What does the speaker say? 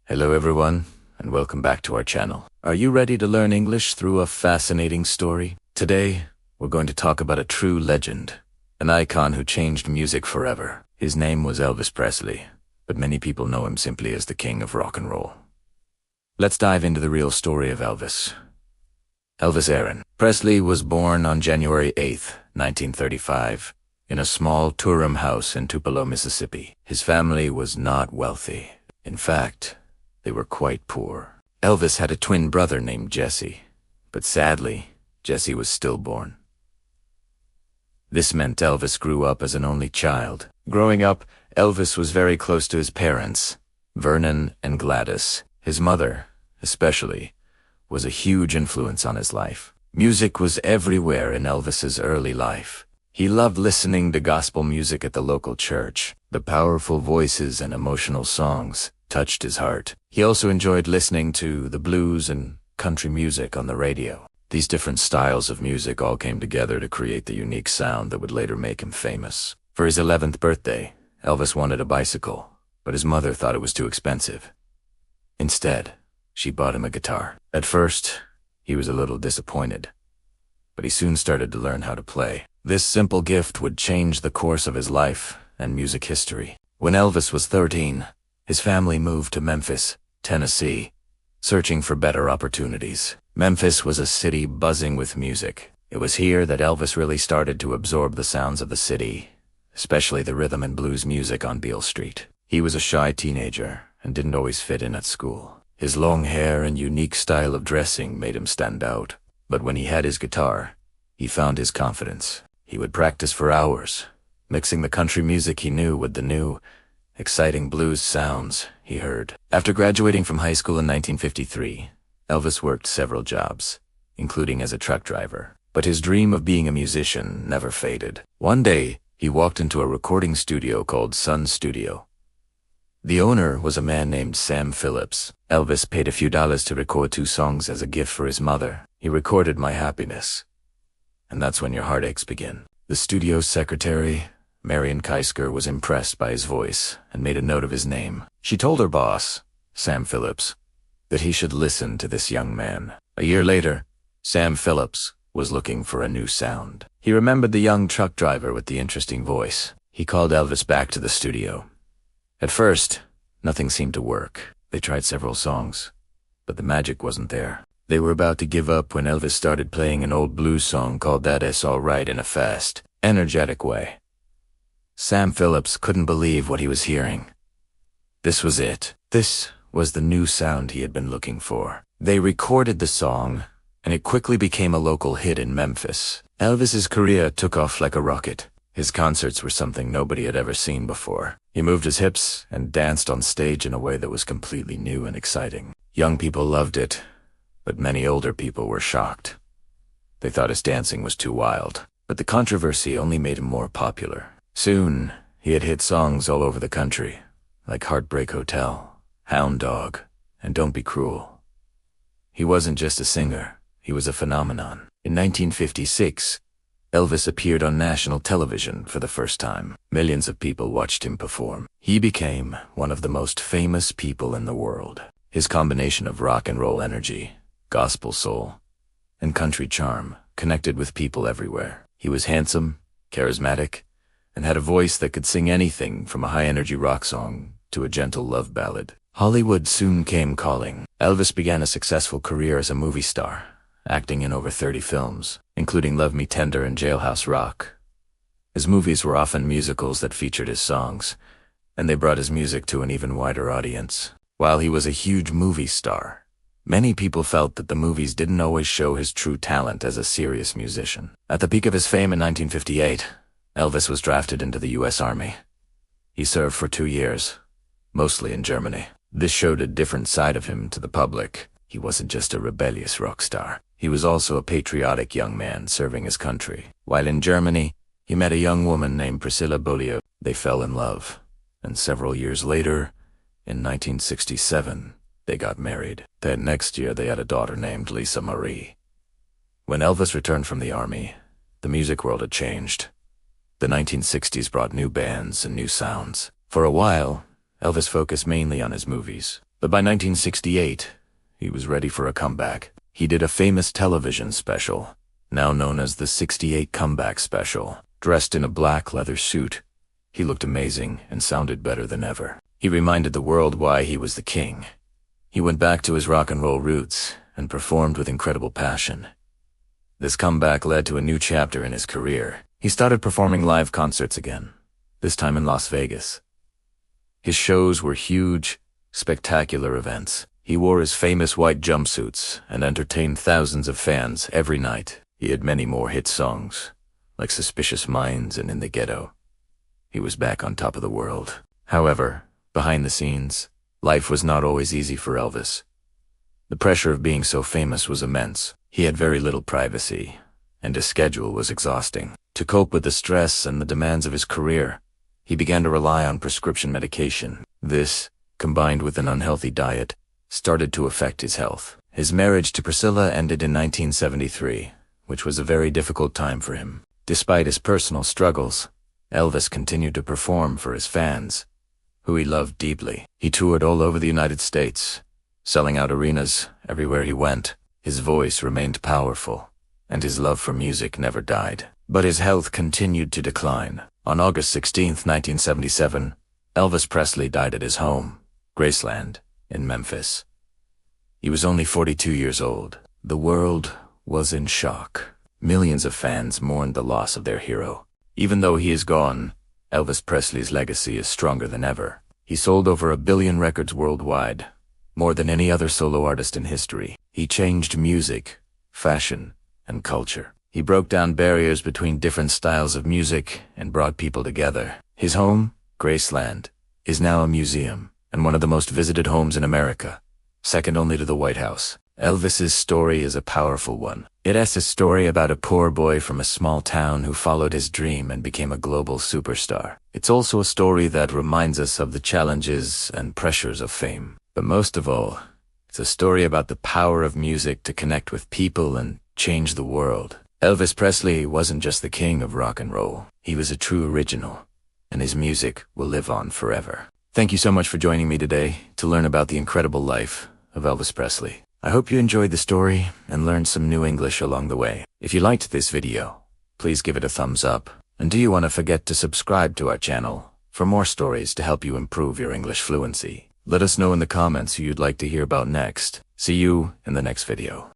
Hello everyone, and welcome back to our channel. Are you ready to learn English through a fascinating story? Today, we're going to talk about a true legend, an icon who changed music forever. His name was Elvis Presley, but many people know him simply as the king of rock and roll. Let's dive into the real story of Elvis. Elvis Aaron Presley was born on January 8, 1935, in a small two-room house in Tupelo, Mississippi. His family was not wealthy. In fact, they were quite poor. Elvis had a twin brother named Jesse, but sadly, Jesse was stillborn. This meant Elvis grew up as an only child. Growing up, Elvis was very close to his parents, Vernon and Gladys. His mother, especially, was a huge influence on his life. Music was everywhere in Elvis's early life. He loved listening to gospel music at the local church. The powerful voices and emotional songs touched his heart. He also enjoyed listening to the blues and country music on the radio. These different styles of music all came together to create the unique sound that would later make him famous. For his 11th birthday, Elvis wanted a bicycle, but his mother thought it was too expensive. Instead, she bought him a guitar. At first, he was a little disappointed, but he soon started to learn how to play. This simple gift would change the course of his life and music history. When Elvis was 13, his family moved to Memphis, Tennessee, searching for better opportunities. Memphis was a city buzzing with music. It was here that Elvis really started to absorb the sounds of the city, especially the rhythm and blues music on Beale Street. He was a shy teenager and didn't always fit in at school. His long hair and unique style of dressing made him stand out. But when he had his guitar, he found his confidence. He would practice for hours, mixing the country music he knew with the new, exciting blues sounds he heard. After graduating from high school in 1953, Elvis worked several jobs, including as a truck driver. But his dream of being a musician never faded. One day, he walked into a recording studio called Sun Studio. The owner was a man named Sam Phillips. Elvis paid a few dollars to record 2 songs as a gift for his mother. He recorded My Happiness, and that's when your heartaches begin. The studio's secretary, Marion Keisker, was impressed by his voice and made a note of his name. She told her boss, Sam Phillips, that he should listen to this young man. A year later, Sam Phillips was looking for a new sound. He remembered the young truck driver with the interesting voice. He called Elvis back to the studio. At first, nothing seemed to work. They tried several songs, but the magic wasn't there. They were about to give up when Elvis started playing an old blues song called That It's All Right in a fast, energetic way. Sam Phillips couldn't believe what he was hearing. This was it. This was the new sound he had been looking for. They recorded the song, and it quickly became a local hit in Memphis. Elvis's career took off like a rocket. His concerts were something nobody had ever seen before. He moved his hips and danced on stage in a way that was completely new and exciting. Young people loved it, but many older people were shocked. They thought his dancing was too wild. But the controversy only made him more popular. Soon, he had hit songs all over the country, like Heartbreak Hotel, Hound Dog, and Don't Be Cruel. He wasn't just a singer, he was a phenomenon. In 1956, Elvis appeared on national television for the first time. Millions of people watched him perform. He became one of the most famous people in the world. His combination of rock and roll energy, gospel soul, and country charm connected with people everywhere. He was handsome, charismatic, and had a voice that could sing anything from a high-energy rock song to a gentle love ballad. Hollywood soon came calling. Elvis began a successful career as a movie star, acting in over 30 films, including Love Me Tender and Jailhouse Rock. His movies were often musicals that featured his songs, and they brought his music to an even wider audience. While he was a huge movie star, many people felt that the movies didn't always show his true talent as a serious musician. At the peak of his fame in 1958, Elvis was drafted into the U.S. Army. He served for 2 years, mostly in Germany. This showed a different side of him to the public. He wasn't just a rebellious rock star. He was also a patriotic young man serving his country. While in Germany, he met a young woman named Priscilla Beaulieu. They fell in love, and several years later, in 1967, they got married. That next year, they had a daughter named Lisa Marie. When Elvis returned from the army, the music world had changed. The 1960s brought new bands and new sounds. For a while, Elvis focused mainly on his movies, But by 1968, he was ready for a comeback. He did a famous television special, now known as the 68 Comeback Special. Dressed in a black leather suit, he looked amazing and sounded better than ever. He reminded the world why he was the king. He went back to his rock and roll roots and performed with incredible passion. This comeback led to a new chapter in his career. He started performing live concerts again, this time in Las Vegas. His shows were huge, spectacular events. He wore his famous white jumpsuits and entertained thousands of fans every night. He had many more hit songs, like Suspicious Minds and In the Ghetto. He was back on top of the world. However, behind the scenes, life was not always easy for Elvis. The pressure of being so famous was immense. He had very little privacy, and his schedule was exhausting. To cope with the stress and the demands of his career, he began to rely on prescription medication. This, combined with an unhealthy diet, started to affect his health. His marriage to Priscilla ended in 1973, which was a very difficult time for him. Despite his personal struggles, Elvis continued to perform for his fans, who he loved deeply. He toured all over the United States, selling out arenas everywhere he went. His voice remained powerful, and his love for music never died. But his health continued to decline. On August 16, 1977, Elvis Presley died at his home, Graceland, in Memphis. He was only 42 years old. The world was in shock. Millions of fans mourned the loss of their hero. Even though he is gone, Elvis Presley's legacy is stronger than ever. He sold over 1 billion records worldwide, more than any other solo artist in history. He changed music, fashion, and culture. He broke down barriers between different styles of music and brought people together. His home, Graceland, is now a museum and one of the most visited homes in America, second only to the White House. Elvis's story is a powerful one. It is a story about a poor boy from a small town who followed his dream and became a global superstar. It's also a story that reminds us of the challenges and pressures of fame. But most of all, it's a story about the power of music to connect with people and change the world. Elvis Presley wasn't just the king of rock and roll. He was a true original, and his music will live on forever. Thank you so much for joining me today to learn about the incredible life of Elvis Presley. I hope you enjoyed the story and learned some new English along the way. If you liked this video, please give it a thumbs up. And do you want to forget to subscribe to our channel for more stories to help you improve your English fluency? Let us know in the comments who you'd like to hear about next. See you in the next video.